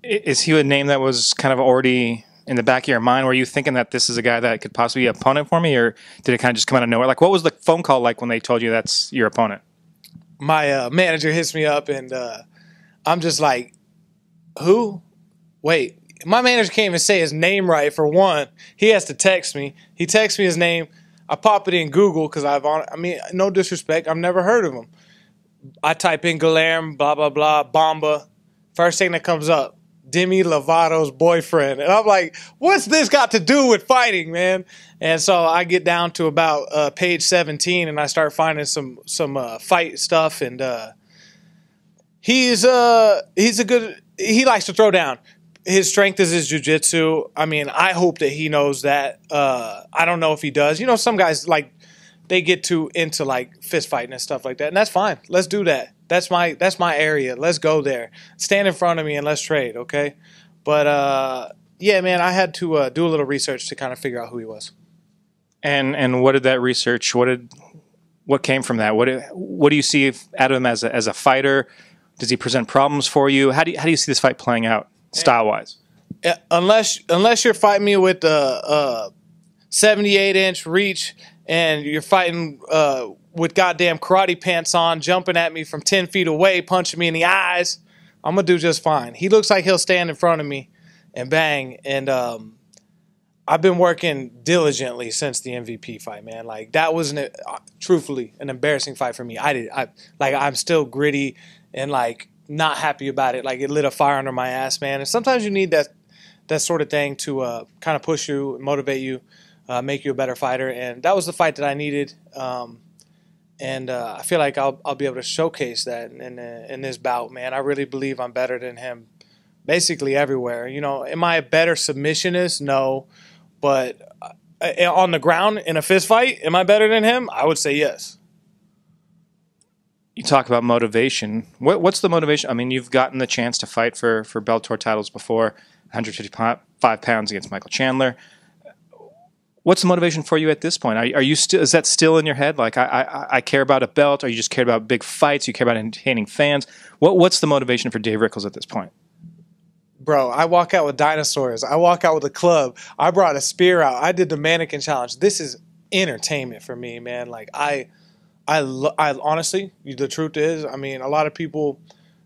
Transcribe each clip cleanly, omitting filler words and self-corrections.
Is he a name that was kind of already in the back of your mind? Were you thinking that this is a guy that could possibly be an opponent for me, or did it kind of just come out of nowhere? Like, what was the phone call like when they told you that's your opponent? My manager hits me up, and I'm just like, who? Wait. My manager can't even say his name right, for one. He has to text me. He texts me his name. I pop it in Google because no disrespect, I've never heard of him. I type in Guilherme, blah, blah, blah, Bomba. First thing that comes up, Demi Lovato's boyfriend. And I'm like, what's this got to do with fighting, man? And so I get down to about page 17, and I start finding some fight stuff. And he likes to throw down. His strength is his jiu-jitsu. I mean, I hope that he knows that. I don't know if he does. You know, some guys, like, they get too into, like, fist fighting and stuff like that. And that's fine. Let's do that. That's my area. Let's go there. Stand in front of me and let's trade, okay? But, yeah, man, I had to do a little research to kind of figure out who he was. And what did that research, what came from that? What do you see out of him as a fighter? Does he present problems for you? How do you see this fight playing out? Style-wise, unless you're fighting me with a 78-inch reach and you're fighting with goddamn karate pants on, jumping at me from 10 feet away, punching me in the eyes, I'm gonna do just fine. He looks like he'll stand in front of me and bang. And I've been working diligently since the MVP fight, man. Like, that was truthfully an embarrassing fight for me. I'm still gritty and like not happy about it. Like, it lit a fire under my ass, man. And sometimes you need that sort of thing to kind of push you, motivate you, make you a better fighter. And that was the fight that I needed. And I feel like I'll be able to showcase that in this bout, man. I really believe I'm better than him basically everywhere. You know, am I a better submissionist? No. But on the ground in a fist fight, am I better than him? I would say yes. You talk about motivation. What's the motivation? I mean, you've gotten the chance to fight for Bellator titles before, 155 pounds against Michael Chandler. What's the motivation for you at this point? Are you still? Is that still in your head? Like, I care about a belt, or you just care about big fights? You care about entertaining fans? What's the motivation for Dave Rickels at this point? Bro, I walk out with dinosaurs. I walk out with a club. I brought a spear out. I did the mannequin challenge. This is entertainment for me, man. Like, I honestly, the truth is, I mean, a lot of people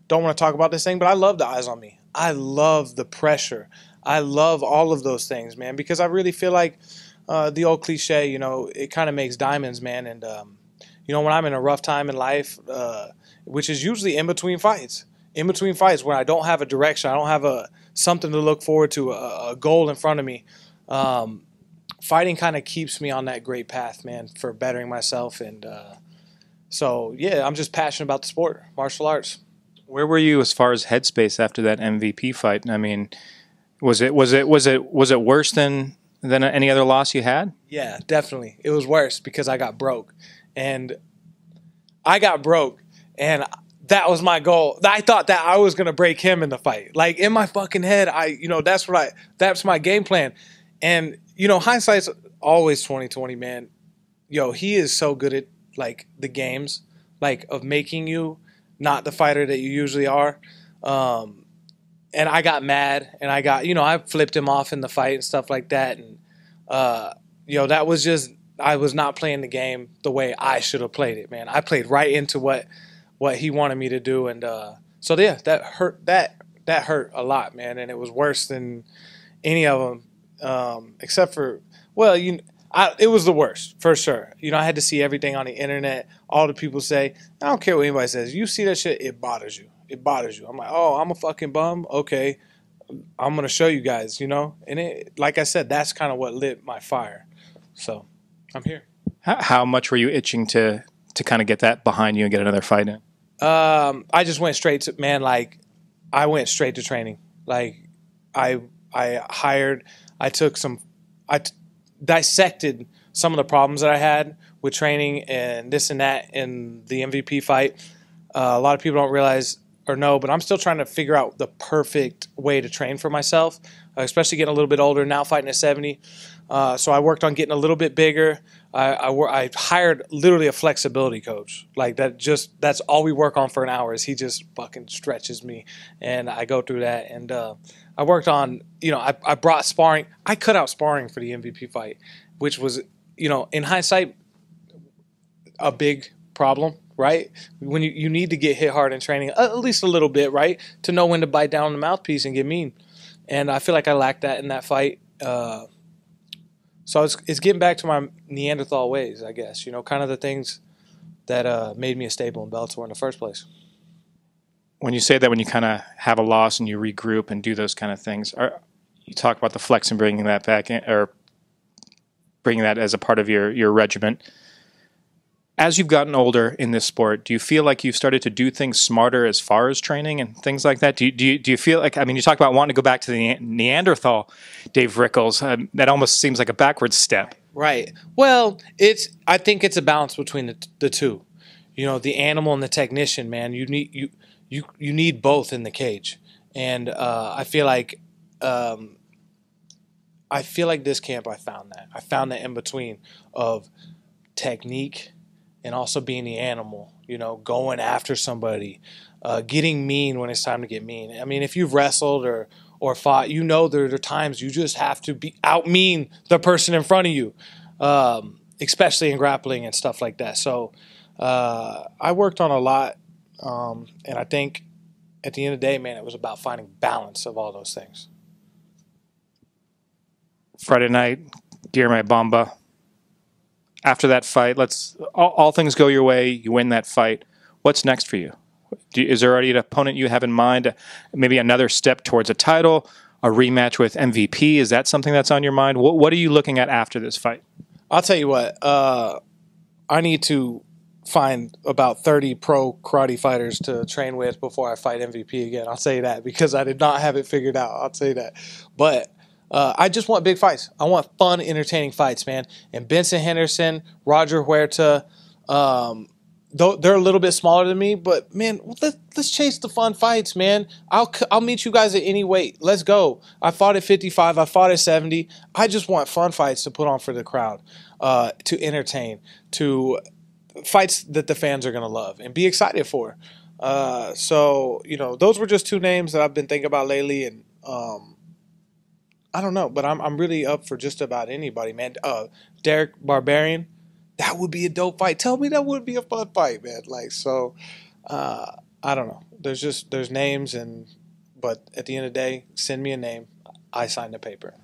don't want to talk about this thing, but I love the eyes on me. I love the pressure. I love all of those things, man, because I really feel like the old cliche, you know, it kind of makes diamonds, man. And, you know, when I'm in a rough time in life, which is usually in between fights where I don't have a direction, I don't have something to look forward to, a goal in front of me, fighting kind of keeps me on that great path, man, for bettering myself. And so, yeah, I'm just passionate about the sport, martial arts. Where were you as far as headspace after that MVP fight? I mean, was it worse than any other loss you had? Yeah, definitely. It was worse because I got broke. And that was my goal. I thought that I was going to break him in the fight. Like, in my fucking head, that's my game plan. And, you know, hindsight's always 20/20, man. Yo, he is so good at, like, the games, like, of making you not the fighter that you usually are. And I got mad, and I flipped him off in the fight and stuff like that. And, that was just, I was not playing the game the way I should have played it, man. I played right into what he wanted me to do. And so, yeah, that hurt a lot, man. And it was worse than any of them, except for, well, it was the worst, for sure. You know, I had to see everything on the internet. All the people say, I don't care what anybody says. You see that shit, it bothers you. It bothers you. I'm like, oh, I'm a fucking bum? Okay. I'm going to show you guys, you know? And like I said, that's kind of what lit my fire. So, I'm here. How much were you itching to kind of get that behind you and get another fight in? I just went straight to, man, like, I went straight to training. Like, I dissected some of the problems that I had with training and this and that in the MVP fight. A lot of people don't realize or know, but I'm still trying to figure out the perfect way to train for myself, especially getting a little bit older, now fighting at 70. So I worked on getting a little bit bigger, I hired literally a flexibility coach. Like that's all we work on for an hour is he just fucking stretches me, and I go through that. And I worked on, I brought sparring. I cut out sparring for the MVP fight, which was, in hindsight, a big problem, right? When you need to get hit hard in training, at least a little bit, right, to know when to bite down the mouthpiece and get mean. And I feel like I lacked that in that fight. So it's getting back to my Neanderthal ways, I guess. Kind of the things that made me a staple in Bellator in the first place. When you say that, when you kind of have a loss and you regroup and do those kind of things, you talk about the flex and bringing that back in, or bringing that as a part of your regiment. As you've gotten older in this sport, do you feel like you've started to do things smarter as far as training and things like that? Do you feel like, I mean, you talk about wanting to go back to the Neanderthal, Dave Rickels. That almost seems like a backwards step. Right. Well, I think it's a balance between the two. The animal and the technician, man. You need both in the cage. And I feel like this camp I found that. I found that in between of technique and also being the animal, going after somebody, getting mean when it's time to get mean. I mean, if you've wrestled or fought, there are times you just have to out mean the person in front of you, especially in grappling and stuff like that. So I worked on a lot, and I think at the end of the day, man, it was about finding balance of all those things. Friday night, Dear My Bamba. After that fight, all things go your way. You win that fight. What's next for you? Is there already an opponent you have in mind? Maybe another step towards a title, a rematch with MVP? Is that something that's on your mind? What are you looking at after this fight? I'll tell you what. I need to find about 30 pro karate fighters to train with before I fight MVP again. I'll say that because I did not have it figured out. I'll say that. But I just want big fights. I want fun, entertaining fights, man. And Benson Henderson, Roger Huerta, though they're a little bit smaller than me, but man, let's chase the fun fights, man. I'll meet you guys at any weight. Let's go. I fought at 55. I fought at 70. I just want fun fights to put on for the crowd, to entertain, to fights that the fans are gonna love and be excited for. So those were just two names that I've been thinking about lately, and I don't know, but I'm really up for just about anybody, man. Derek Barbarian, that would be a dope fight. Tell me that would be a fun fight, man. I don't know. There's names, but at the end of the day, send me a name. I sign the paper.